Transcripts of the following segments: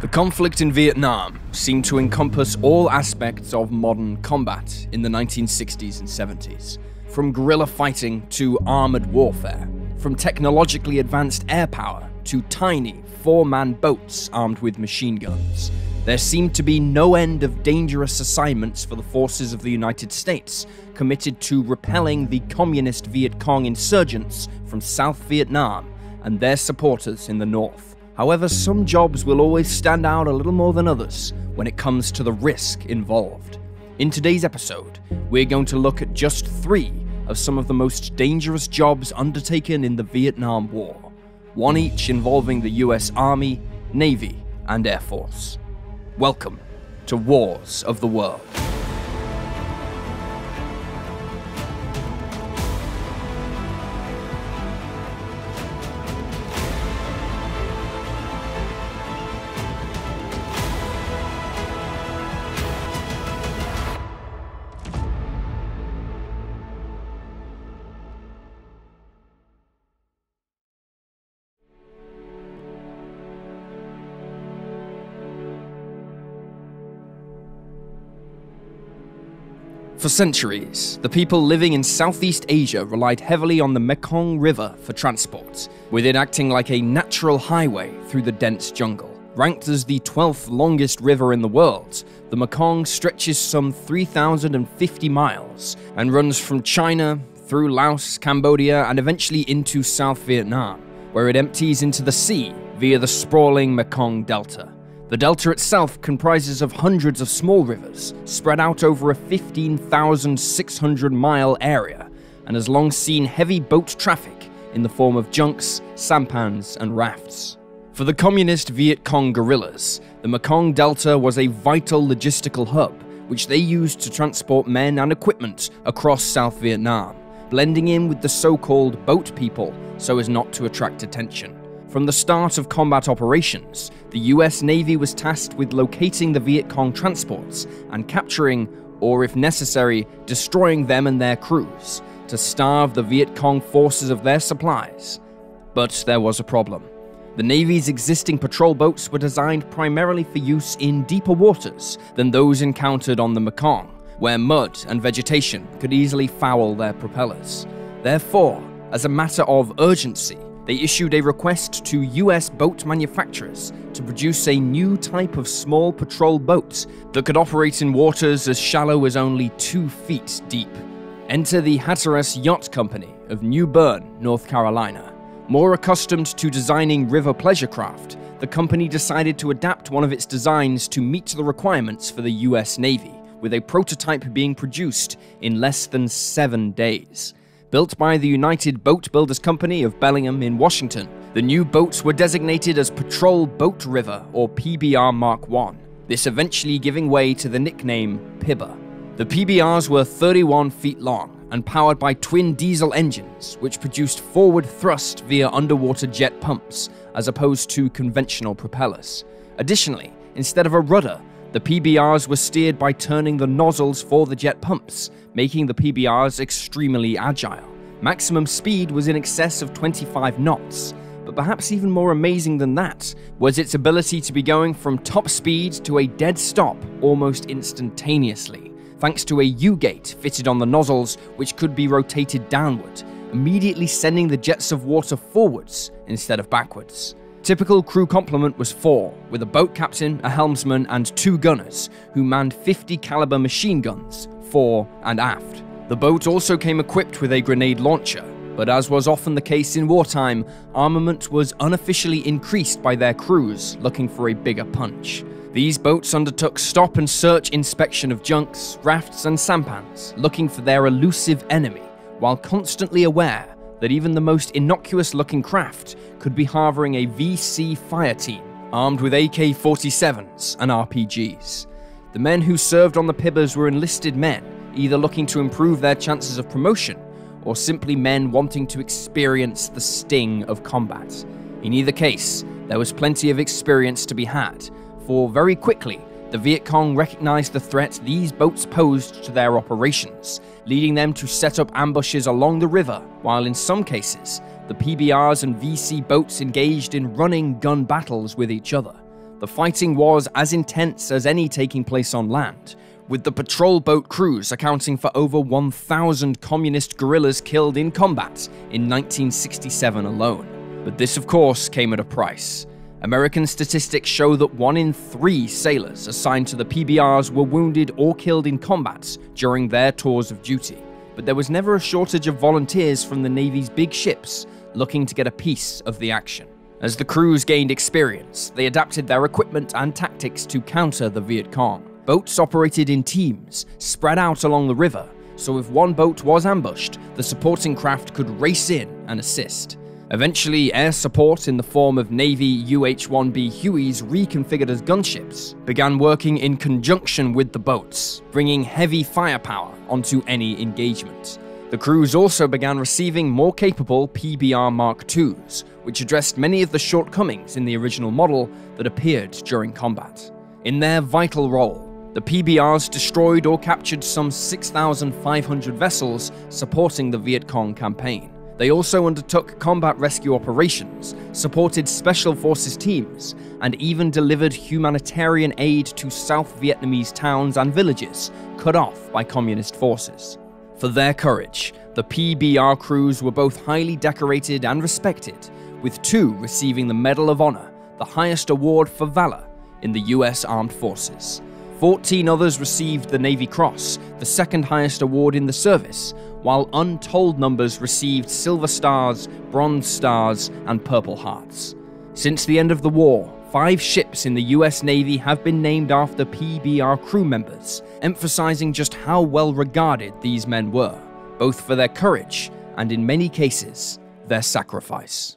The conflict in Vietnam seemed to encompass all aspects of modern combat in the 1960s and 70s, from guerrilla fighting to armoured warfare, from technologically advanced air power to tiny four-man boats armed with machine guns. There seemed to be no end of dangerous assignments for the forces of the United States, committed to repelling the communist Viet Cong insurgents from South Vietnam and their supporters in the north. However, some jobs will always stand out a little more than others when it comes to the risk involved. In today's episode, we're going to look at just 3 of some of the most dangerous jobs undertaken in the Vietnam War, one each involving the US Army, Navy, and Air Force. Welcome to Wars of the World. For centuries, the people living in Southeast Asia relied heavily on the Mekong River for transport, with it acting like a natural highway through the dense jungle. Ranked as the 12th longest river in the world, the Mekong stretches some 3,050 miles and runs from China through Laos, Cambodia, and eventually into South Vietnam, where it empties into the sea via the sprawling Mekong Delta. The delta itself comprises of hundreds of small rivers, spread out over a 15,600-mile area, and has long seen heavy boat traffic in the form of junks, sampans, and rafts. For the communist Viet Cong guerrillas, the Mekong Delta was a vital logistical hub, which they used to transport men and equipment across South Vietnam, blending in with the so-called boat people so as not to attract attention. From the start of combat operations, the US Navy was tasked with locating the Viet Cong transports and capturing, or if necessary, destroying them and their crews, to starve the Viet Cong forces of their supplies. But there was a problem. The Navy's existing patrol boats were designed primarily for use in deeper waters than those encountered on the Mekong, where mud and vegetation could easily foul their propellers. Therefore, as a matter of urgency, they issued a request to US boat manufacturers to produce a new type of small patrol boat that could operate in waters as shallow as only 2 feet deep. Enter the Hatteras Yacht Company of New Bern, North Carolina. More accustomed to designing river pleasure craft, the company decided to adapt one of its designs to meet the requirements for the US Navy, with a prototype being produced in less than 7 days. Built by the United Boat Builders Company of Bellingham in Washington, the new boats were designated as Patrol Boat River, or PBR Mark I, this eventually giving way to the nickname Pibber. The PBRs were 31 feet long and powered by twin diesel engines, which produced forward thrust via underwater jet pumps, as opposed to conventional propellers. Additionally, instead of a rudder, the PBRs were steered by turning the nozzles for the jet pumps, making the PBRs extremely agile. Maximum speed was in excess of 25 knots, but perhaps even more amazing than that was its ability to be going from top speed to a dead stop almost instantaneously, thanks to a U-gate fitted on the nozzles which could be rotated downward, immediately sending the jets of water forwards instead of backwards. Typical crew complement was 4, with a boat captain, a helmsman, and 2 gunners, who manned 50 caliber machine guns, fore and aft. The boat also came equipped with a grenade launcher, but as was often the case in wartime, armament was unofficially increased by their crews looking for a bigger punch. These boats undertook stop and search inspection of junks, rafts, and sampans, looking for their elusive enemy, while constantly aware that even the most innocuous-looking craft could be harboring a VC fire team, armed with AK-47s and RPGs. The men who served on the Pibbers were enlisted men, either looking to improve their chances of promotion, or simply men wanting to experience the sting of combat. In either case, there was plenty of experience to be had, for very quickly, the Viet Cong recognized the threat these boats posed to their operations, leading them to set up ambushes along the river, while in some cases, the PBRs and VC boats engaged in running gun battles with each other. The fighting was as intense as any taking place on land, with the patrol boat crews accounting for over 1,000 communist guerrillas killed in combat in 1967 alone. But this, of course, came at a price. American statistics show that 1 in 3 sailors assigned to the PBRs were wounded or killed in combat during their tours of duty. But there was never a shortage of volunteers from the Navy's big ships looking to get a piece of the action. As the crews gained experience, they adapted their equipment and tactics to counter the Viet Cong. Boats operated in teams, spread out along the river, so if one boat was ambushed, the supporting craft could race in and assist. Eventually, air support in the form of Navy UH-1B Hueys reconfigured as gunships began working in conjunction with the boats, bringing heavy firepower onto any engagement. The crews also began receiving more capable PBR Mark IIs, which addressed many of the shortcomings in the original model that appeared during combat. In their vital role, the PBRs destroyed or captured some 6,500 vessels supporting the Viet Cong campaign. They also undertook combat rescue operations, supported special forces teams, and even delivered humanitarian aid to South Vietnamese towns and villages cut off by communist forces. For their courage, the PBR crews were both highly decorated and respected, with 2 receiving the Medal of Honor, the highest award for valor in the US Armed Forces. 14 others received the Navy Cross, the second highest award in the service, while untold numbers received Silver Stars, Bronze Stars, and Purple Hearts. Since the end of the war, 5 ships in the US Navy have been named after PBR crew members, emphasizing just how well regarded these men were, both for their courage and, in many cases, their sacrifice.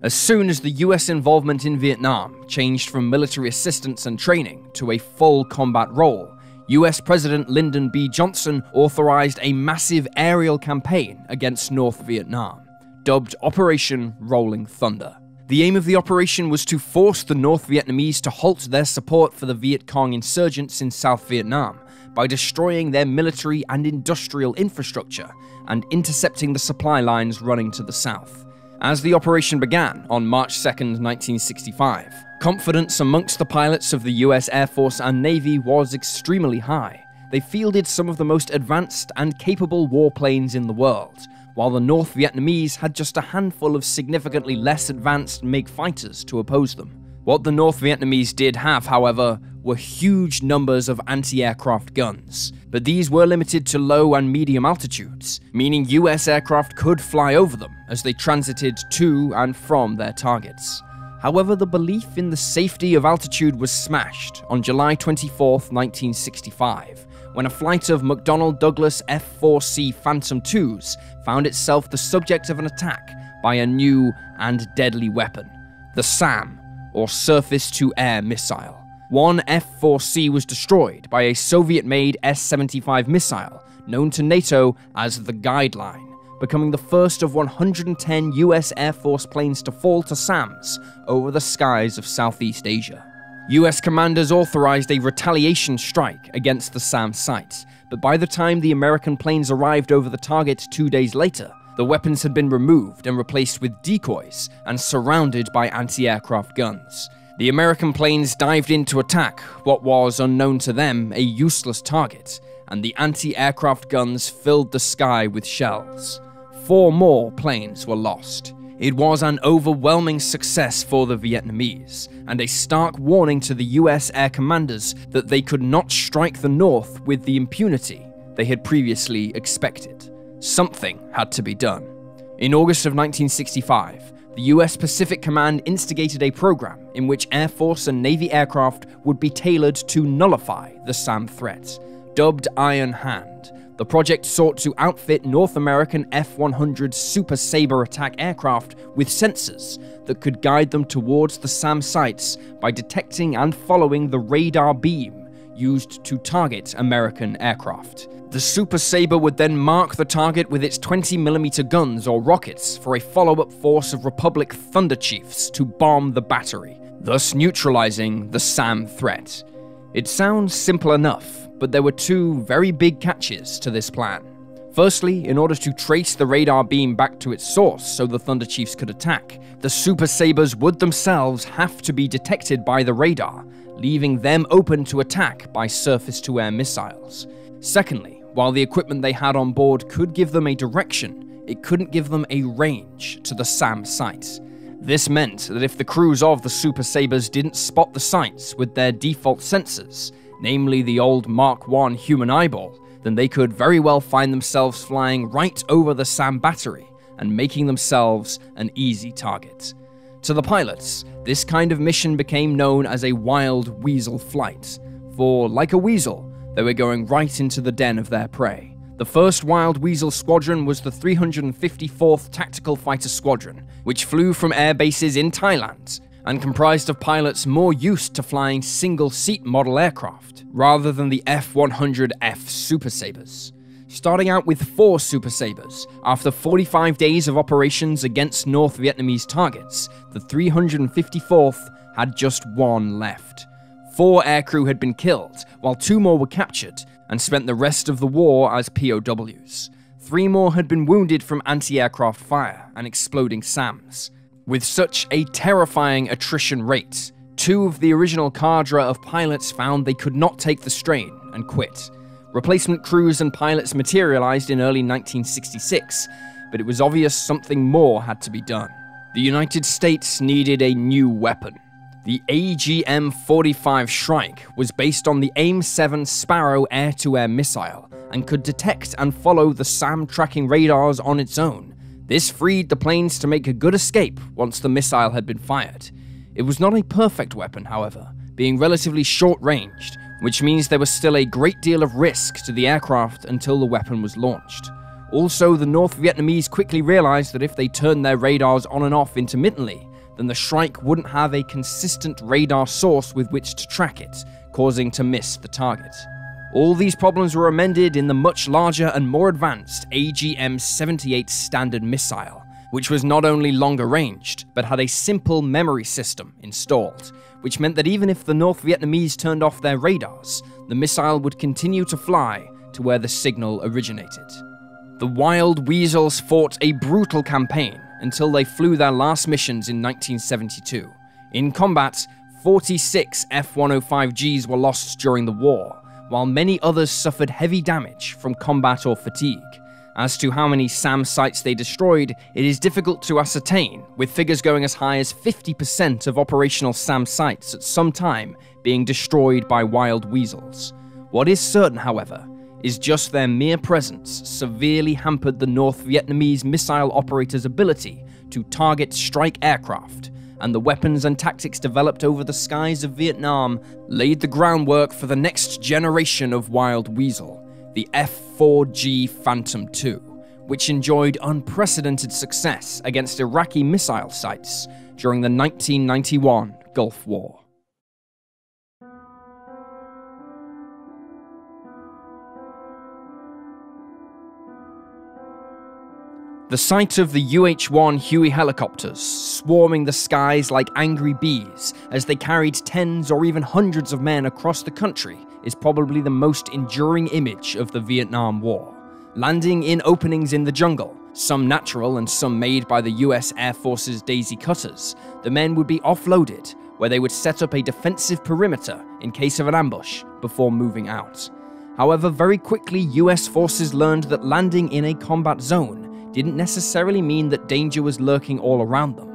As soon as the US involvement in Vietnam changed from military assistance and training to a full combat role, US President Lyndon B. Johnson authorized a massive aerial campaign against North Vietnam, dubbed Operation Rolling Thunder. The aim of the operation was to force the North Vietnamese to halt their support for the Viet Cong insurgents in South Vietnam by destroying their military and industrial infrastructure and intercepting the supply lines running to the south. As the operation began on March 2, 1965, confidence amongst the pilots of the US Air Force and Navy was extremely high. They fielded some of the most advanced and capable warplanes in the world, while the North Vietnamese had just a handful of significantly less advanced MiG fighters to oppose them. What the North Vietnamese did have, however, were huge numbers of anti-aircraft guns, but these were limited to low and medium altitudes, meaning US aircraft could fly over them as they transited to and from their targets. However, the belief in the safety of altitude was smashed on July 24, 1965, when a flight of McDonnell Douglas F-4C Phantom IIs found itself the subject of an attack by a new and deadly weapon, the SAM, or Surface-to-Air Missile. One F-4C was destroyed by a Soviet-made S-75 missile, known to NATO as the Guideline, becoming the first of 110 US Air Force planes to fall to SAMs over the skies of Southeast Asia. US commanders authorized a retaliation strike against the SAM site, but by the time the American planes arrived over the target 2 days later, the weapons had been removed and replaced with decoys and surrounded by anti-aircraft guns. The American planes dived in to attack what was, unknown to them, a useless target, and the anti-aircraft guns filled the sky with shells. 4 more planes were lost. It was an overwhelming success for the Vietnamese, and a stark warning to the US air commanders that they could not strike the North with the impunity they had previously expected. Something had to be done. In August of 1965, the US Pacific Command instigated a program in which Air Force and Navy aircraft would be tailored to nullify the SAM threat. Dubbed Iron Hand, the project sought to outfit North American F-100 Super Sabre attack aircraft with sensors that could guide them towards the SAM sites by detecting and following the radar beam used to target American aircraft. The Super Sabre would then mark the target with its 20mm guns or rockets for a follow-up force of Republic Thunder Chiefs to bomb the battery, thus neutralizing the SAM threat. It sounds simple enough, but there were 2 very big catches to this plan. Firstly, in order to trace the radar beam back to its source so the Thunder Chiefs could attack, the Super Sabres would themselves have to be detected by the radar, leaving them open to attack by surface-to-air missiles. Secondly, while the equipment they had on board could give them a direction, it couldn't give them a range to the SAM sites. This meant that if the crews of the Super Sabres didn't spot the sites with their default sensors, namely the old Mark I human eyeball, then they could very well find themselves flying right over the SAM battery and making themselves an easy target. To the pilots, this kind of mission became known as a wild weasel flight, for like a weasel, they were going right into the den of their prey. The first Wild Weasel Squadron was the 354th Tactical Fighter Squadron, which flew from air bases in Thailand, and comprised of pilots more used to flying single-seat model aircraft, rather than the F-100F Super Sabres. Starting out with 4 Super Sabres, after 45 days of operations against North Vietnamese targets, the 354th had just 1 left. 4 aircrew had been killed, while 2 more were captured, and spent the rest of the war as POWs. 3 more had been wounded from anti-aircraft fire and exploding SAMs. With such a terrifying attrition rate, 2 of the original cadre of pilots found they could not take the strain and quit. Replacement crews and pilots materialized in early 1966, but it was obvious something more had to be done. The United States needed a new weapon. The AGM-45 Shrike was based on the AIM-7 Sparrow air-to-air missile and could detect and follow the SAM tracking radars on its own. This freed the planes to make a good escape once the missile had been fired. It was not a perfect weapon, however, being relatively short-ranged, which means there was still a great deal of risk to the aircraft until the weapon was launched. Also, the North Vietnamese quickly realized that if they turned their radars on and off intermittently, then the Shrike wouldn't have a consistent radar source with which to track it, causing to miss the target. All these problems were amended in the much larger and more advanced AGM-78 Standard missile, which was not only longer ranged, but had a simple memory system installed, which meant that even if the North Vietnamese turned off their radars, the missile would continue to fly to where the signal originated. The Wild Weasels fought a brutal campaign until they flew their last missions in 1972. In combat, 46 F-105Gs were lost during the war, while many others suffered heavy damage from combat or fatigue. As to how many SAM sites they destroyed, it is difficult to ascertain, with figures going as high as 50% of operational SAM sites at some time being destroyed by Wild Weasels. What is certain, however, is just their mere presence severely hampered the North Vietnamese missile operators' ability to target strike aircraft, and the weapons and tactics developed over the skies of Vietnam laid the groundwork for the next generation of Wild Weasel, the F-4G Phantom II, which enjoyed unprecedented success against Iraqi missile sites during the 1991 Gulf War. The sight of the UH-1 Huey helicopters swarming the skies like angry bees as they carried tens or even hundreds of men across the country is probably the most enduring image of the Vietnam War. Landing in openings in the jungle, some natural and some made by the US Air Force's Daisy Cutters, the men would be offloaded, where they would set up a defensive perimeter in case of an ambush before moving out. However, very quickly US forces learned that landing in a combat zone didn't necessarily mean that danger was lurking all around them.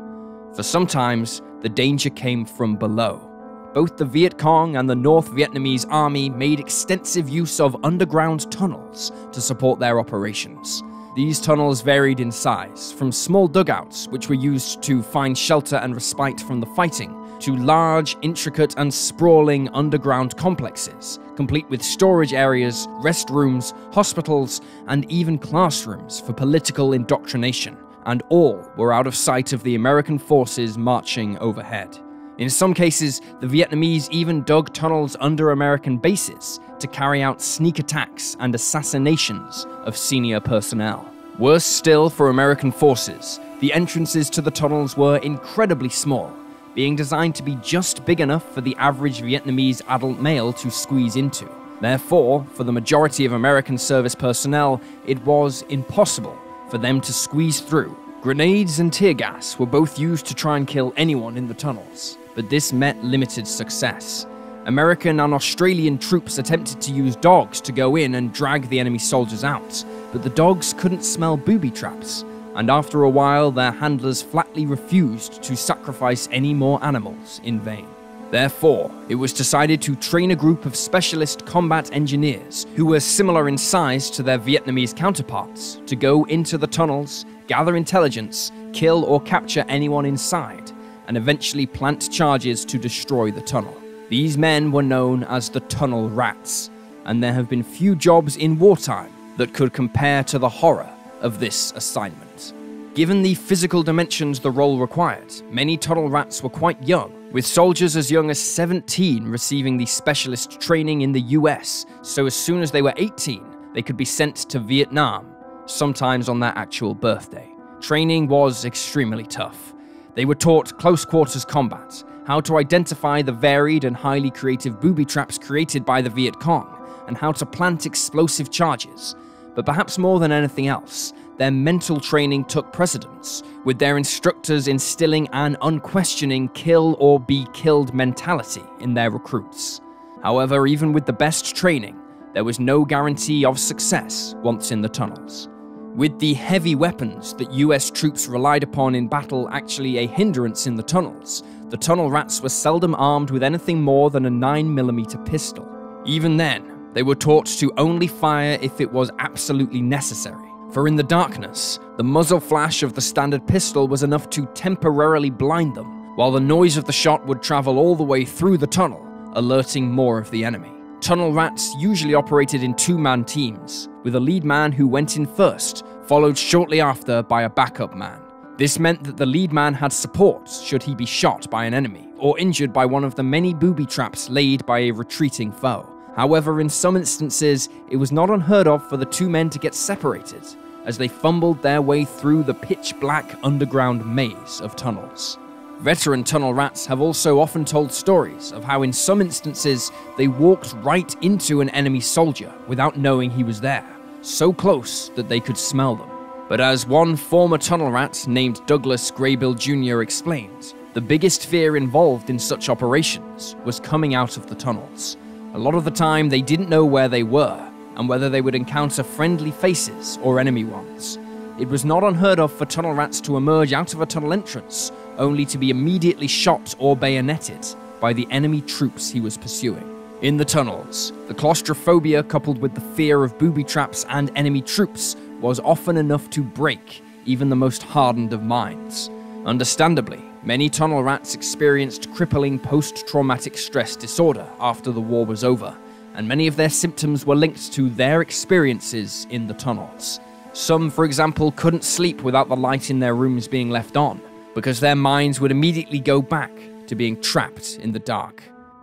For sometimes, the danger came from below. Both the Viet Cong and the North Vietnamese army made extensive use of underground tunnels to support their operations. These tunnels varied in size, from small dugouts, which were used to find shelter and respite from the fighting, to large, intricate, and sprawling underground complexes, complete with storage areas, restrooms, hospitals, and even classrooms for political indoctrination, and all were out of sight of the American forces marching overhead. In some cases, the Vietnamese even dug tunnels under American bases to carry out sneak attacks and assassinations of senior personnel. Worse still for American forces, the entrances to the tunnels were incredibly small, being designed to be just big enough for the average Vietnamese adult male to squeeze into. Therefore, for the majority of American service personnel, it was impossible for them to squeeze through. Grenades and tear gas were both used to try and kill anyone in the tunnels, but this met limited success. American and Australian troops attempted to use dogs to go in and drag the enemy soldiers out, but the dogs couldn't smell booby traps, and after a while their handlers flatly refused to sacrifice any more animals in vain. Therefore, it was decided to train a group of specialist combat engineers who were similar in size to their Vietnamese counterparts to go into the tunnels, gather intelligence, kill or capture anyone inside, and eventually plant charges to destroy the tunnel. These men were known as the Tunnel Rats, and there have been few jobs in wartime that could compare to the horror of this assignment. Given the physical dimensions the role required, many Tunnel Rats were quite young, with soldiers as young as 17 receiving the specialist training in the US, so as soon as they were 18, they could be sent to Vietnam, sometimes on their actual birthday. Training was extremely tough. They were taught close quarters combat, how to identify the varied and highly creative booby traps created by the Viet Cong, and how to plant explosive charges. But perhaps more than anything else, their mental training took precedence, with their instructors instilling an unquestioning kill or be killed mentality in their recruits. However, even with the best training, there was no guarantee of success once in the tunnels. With the heavy weapons that US troops relied upon in battle actually a hindrance in the tunnels, the Tunnel Rats were seldom armed with anything more than a 9mm pistol. Even then, they were taught to only fire if it was absolutely necessary, for in the darkness, the muzzle flash of the standard pistol was enough to temporarily blind them, while the noise of the shot would travel all the way through the tunnel, alerting more of the enemy. Tunnel Rats usually operated in two-man teams, with a lead man who went in first, followed shortly after by a backup man. This meant that the lead man had support should he be shot by an enemy, or injured by one of the many booby traps laid by a retreating foe. However, in some instances, it was not unheard of for the two men to get separated, as they fumbled their way through the pitch-black underground maze of tunnels. Veteran Tunnel Rats have also often told stories of how in some instances they walked right into an enemy soldier without knowing he was there, so close that they could smell them. But as one former Tunnel Rat named Douglas Graybill Jr. explained, the biggest fear involved in such operations was coming out of the tunnels. A lot of the time they didn't know where they were, and whether they would encounter friendly faces or enemy ones. It was not unheard of for Tunnel Rats to emerge out of a tunnel entrance, only to be immediately shot or bayoneted by the enemy troops he was pursuing. In the tunnels, the claustrophobia coupled with the fear of booby traps and enemy troops was often enough to break even the most hardened of minds. Understandably, many Tunnel Rats experienced crippling post-traumatic stress disorder after the war was over, and many of their symptoms were linked to their experiences in the tunnels. Some, for example, couldn't sleep without the light in their rooms being left on, because their minds would immediately go back to being trapped in the dark.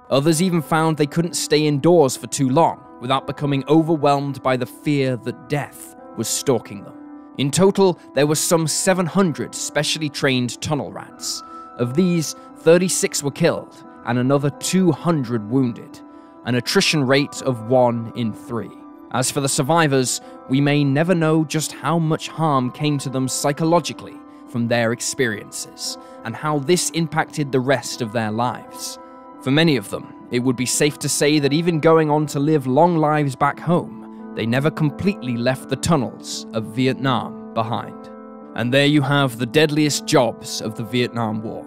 Others even found they couldn't stay indoors for too long without becoming overwhelmed by the fear that death was stalking them. In total, there were some 700 specially trained Tunnel Rats. Of these, 36 were killed and another 200 wounded, an attrition rate of 1 in 3. As for the survivors, we may never know just how much harm came to them psychologically from their experiences, and how this impacted the rest of their lives. For many of them, it would be safe to say that even going on to live long lives back home, they never completely left the tunnels of Vietnam behind. And there you have the deadliest jobs of the Vietnam War.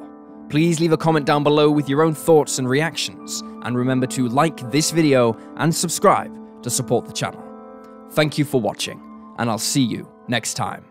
Please leave a comment down below with your own thoughts and reactions, and remember to like this video and subscribe to support the channel. Thank you for watching, and I'll see you next time.